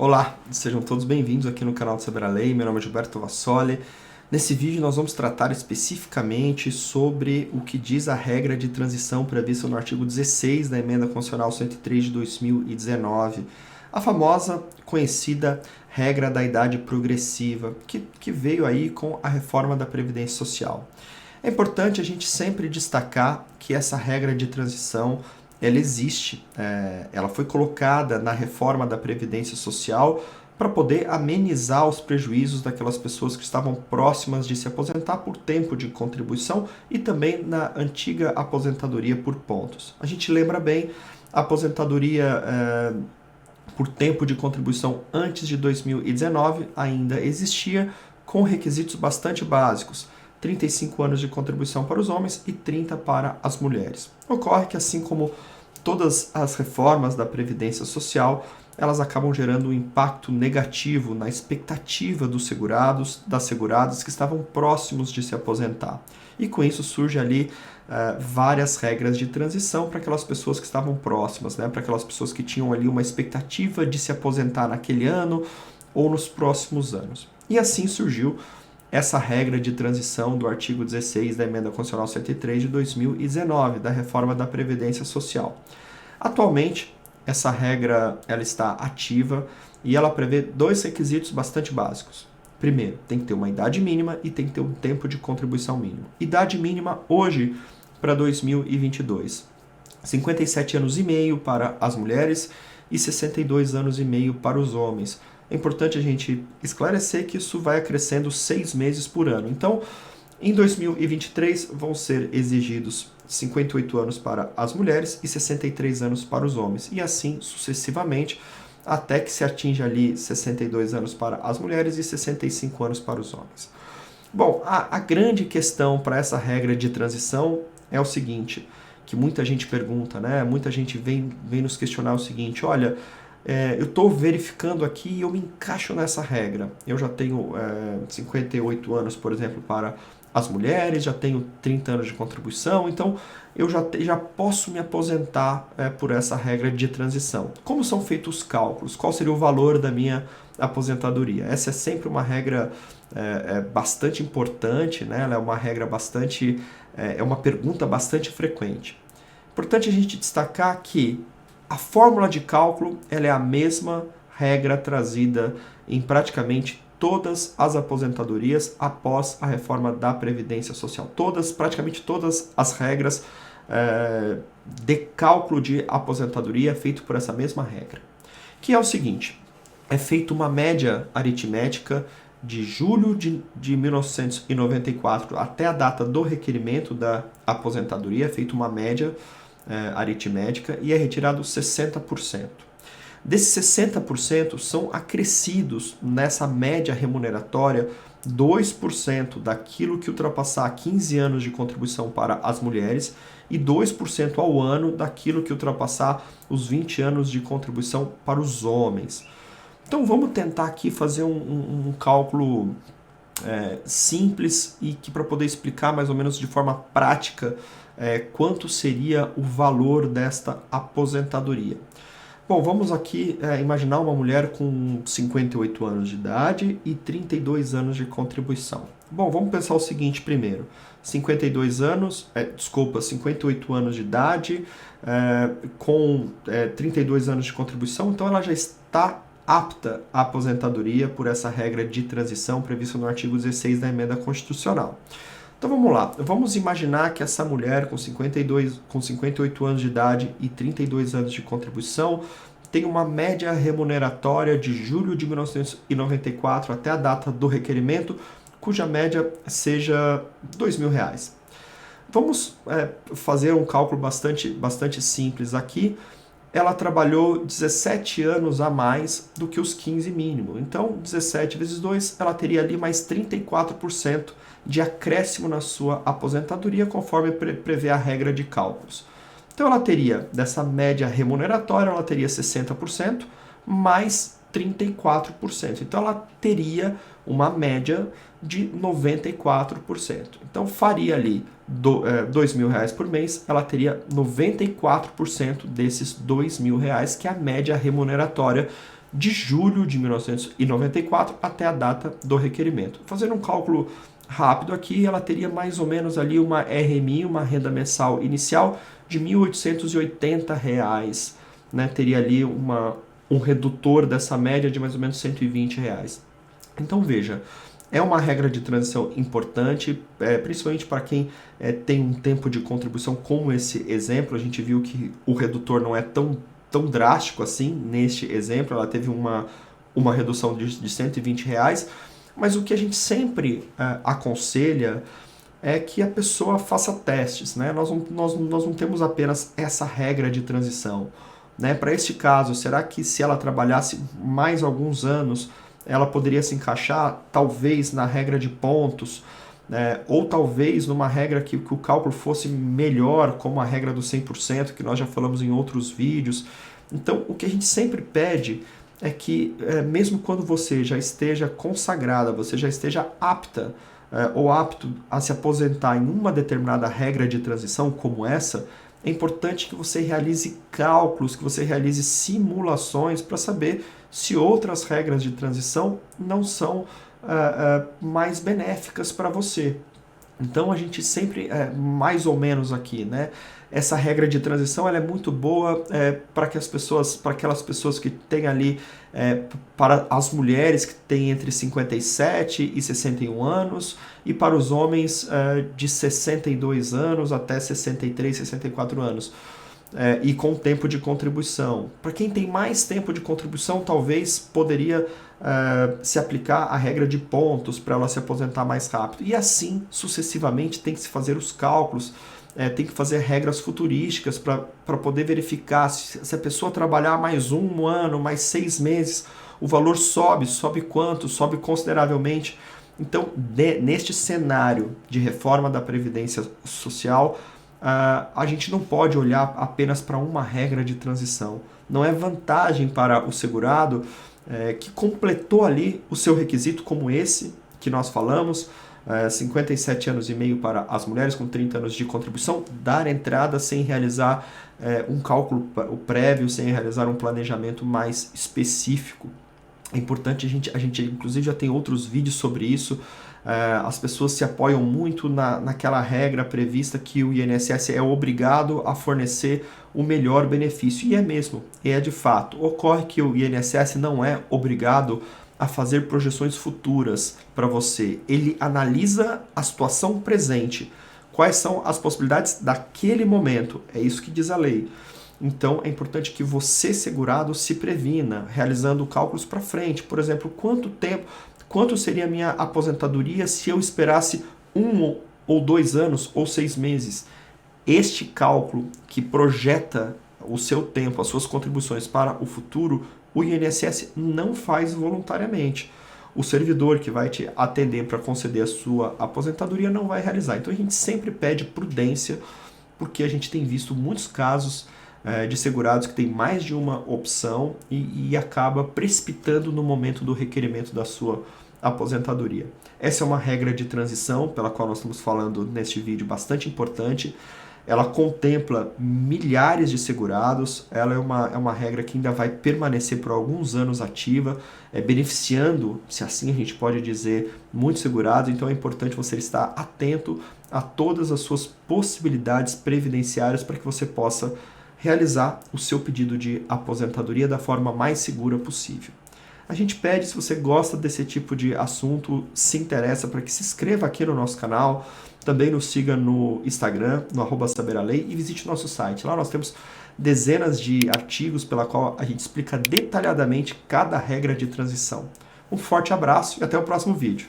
Olá, sejam todos bem-vindos aqui no canal do Saber a Lei. Meu nome é Gilberto Vassoli. Nesse vídeo nós vamos tratar especificamente sobre o que diz a regra de transição prevista no artigo 16 da Emenda Constitucional 103 de 2019, a famosa, conhecida regra da idade progressiva, que veio aí com a reforma da Previdência Social. É importante a gente sempre destacar que essa regra de transição ela existe, ela foi colocada na reforma da Previdência Social para poder amenizar os prejuízos daquelas pessoas que estavam próximas de se aposentar por tempo de contribuição e também na antiga aposentadoria por pontos. A gente lembra bem, a aposentadoria por tempo de contribuição antes de 2019 ainda existia com requisitos bastante básicos. 35 anos de contribuição para os homens e 30 para as mulheres. Ocorre que, assim como todas as reformas da Previdência Social, elas acabam gerando um impacto negativo na expectativa dos segurados, das seguradas que estavam próximos de se aposentar. E com isso surge ali várias regras de transição para aquelas pessoas que estavam próximas, né? Para aquelas pessoas que tinham ali uma expectativa de se aposentar naquele ano ou nos próximos anos. E assim surgiu essa regra de transição do artigo 16 da Emenda Constitucional 103 de 2019, da reforma da Previdência Social. Atualmente, essa regra ela está ativa e ela prevê dois requisitos bastante básicos. Primeiro, tem que ter uma idade mínima e tem que ter um tempo de contribuição mínimo. Idade mínima hoje para 2022, 57 anos e meio para as mulheres e 62 anos e meio para os homens. É importante a gente esclarecer que isso vai acrescendo 6 meses por ano. Então, em 2023 vão ser exigidos 58 anos para as mulheres e 63 anos para os homens. E assim sucessivamente, até que se atinja ali 62 anos para as mulheres e 65 anos para os homens. Bom, a grande questão para essa regra de transição é o seguinte, que muita gente pergunta, né? Muita gente vem nos questionar o seguinte, olha, eu estou verificando aqui e eu me encaixo nessa regra. Eu já tenho 58 anos, por exemplo, para as mulheres, já tenho 30 anos de contribuição, então eu já posso me aposentar por essa regra de transição. Como são feitos os cálculos? Qual seria o valor da minha aposentadoria? Essa é sempre uma regra bastante importante, né? Ela é uma regra bastante, é uma pergunta bastante frequente. Importante a gente destacar que a fórmula de cálculo ela é a mesma regra trazida em praticamente todas as aposentadorias após a reforma da Previdência Social. Praticamente todas as regras de cálculo de aposentadoria é feito por essa mesma regra. Que é o seguinte, é feita uma média aritmética de julho de 1994 até a data do requerimento da aposentadoria, é feita uma média aritmética e é retirado 60%. Desses 60% são acrescidos nessa média remuneratória 2% daquilo que ultrapassar 15 anos de contribuição para as mulheres e 2% ao ano daquilo que ultrapassar os 20 anos de contribuição para os homens. Então vamos tentar aqui fazer um cálculo simples e que para poder explicar mais ou menos de forma prática quanto seria o valor desta aposentadoria. Bom, vamos aqui imaginar uma mulher com 58 anos de idade e 32 anos de contribuição. Bom, vamos pensar o seguinte primeiro. 58 anos de idade com 32 anos de contribuição, então ela já está apta à aposentadoria por essa regra de transição prevista no artigo 16 da Emenda Constitucional. Então vamos lá, vamos imaginar que essa mulher com 58 anos de idade e 32 anos de contribuição tem uma média remuneratória de julho de 1994 até a data do requerimento, cuja média seja R$2.000. Vamos fazer um cálculo bastante simples aqui. Ela trabalhou 17 anos a mais do que os 15 mínimo. Então, 17 vezes 2, ela teria ali mais 34% de acréscimo na sua aposentadoria, conforme prevê a regra de cálculos. Então, ela teria, dessa média remuneratória, ela teria 60% mais 34%. Então, ela teria uma média de 94%. Então, faria ali R$2.000 por mês, ela teria 94% desses R$2.000, que é a média remuneratória de julho de 1994 até a data do requerimento. Fazendo um cálculo rápido aqui, ela teria mais ou menos ali uma RMI, uma renda mensal inicial de R$ 1.880, né? Teria ali um redutor dessa média de mais ou menos R$ 120. Então veja, é uma regra de transição importante, principalmente para quem tem um tempo de contribuição como esse exemplo. A gente viu que o redutor não é tão drástico assim neste exemplo, ela teve uma redução de R$ 120, mas o que a gente sempre aconselha é que a pessoa faça testes, né? Nós não temos apenas essa regra de transição, né? Para este caso, será que se ela trabalhasse mais alguns anos, ela poderia se encaixar talvez na regra de pontos, ou talvez numa regra que o cálculo fosse melhor, como a regra do 100%, que nós já falamos em outros vídeos. Então, o que a gente sempre pede é que, mesmo quando você já esteja consagrada, você já esteja apta ou apto a se aposentar em uma determinada regra de transição como essa, é importante que você realize cálculos, que você realize simulações para saber se outras regras de transição não são mais benéficas para você. Então a gente sempre, mais ou menos aqui, né? Essa regra de transição ela é muito boa para aquelas pessoas que têm ali, para as mulheres que têm entre 57 e 61 anos, e para os homens de 62 anos até 63, 64 anos. E com tempo de contribuição. Para quem tem mais tempo de contribuição, talvez poderia se aplicar a regra de pontos para ela se aposentar mais rápido. E assim, sucessivamente, tem que se fazer os cálculos, tem que fazer regras futurísticas para poder verificar se a pessoa trabalhar mais um ano, mais 6 meses, o valor sobe quanto? Sobe consideravelmente. Então, neste cenário de reforma da Previdência Social, a gente não pode olhar apenas para uma regra de transição. Não é vantagem para o segurado que completou ali o seu requisito, como esse que nós falamos, 57 anos e meio para as mulheres com 30 anos de contribuição, dar entrada sem realizar um cálculo prévio, sem realizar um planejamento mais específico. É importante, a gente inclusive já tem outros vídeos sobre isso. As pessoas se apoiam muito naquela regra prevista que o INSS é obrigado a fornecer o melhor benefício. E é mesmo, é de fato. Ocorre que o INSS não é obrigado a fazer projeções futuras para você. Ele analisa a situação presente. Quais são as possibilidades daquele momento? É isso que diz a lei. Então, é importante que você, segurado, se previna, realizando cálculos para frente. Por exemplo, quanto seria a minha aposentadoria se eu esperasse 1 ou 2 anos ou 6 meses? Este cálculo que projeta o seu tempo, as suas contribuições para o futuro, o INSS não faz voluntariamente. O servidor que vai te atender para conceder a sua aposentadoria não vai realizar. Então, a gente sempre pede prudência, porque a gente tem visto muitos casos de segurados que tem mais de uma opção e acaba precipitando no momento do requerimento da sua aposentadoria. Essa é uma regra de transição pela qual nós estamos falando neste vídeo, bastante importante. Ela contempla milhares de segurados, ela é uma regra que ainda vai permanecer por alguns anos ativa, beneficiando, se assim a gente pode dizer, muitos segurados. Então é importante você estar atento a todas as suas possibilidades previdenciárias para que você possa realizar o seu pedido de aposentadoria da forma mais segura possível. A gente pede, se você gosta desse tipo de assunto, se interessa, para que se inscreva aqui no nosso canal, também nos siga no Instagram, no @saberalei, e visite o nosso site. Lá nós temos dezenas de artigos pela qual a gente explica detalhadamente cada regra de transição. Um forte abraço e até o próximo vídeo.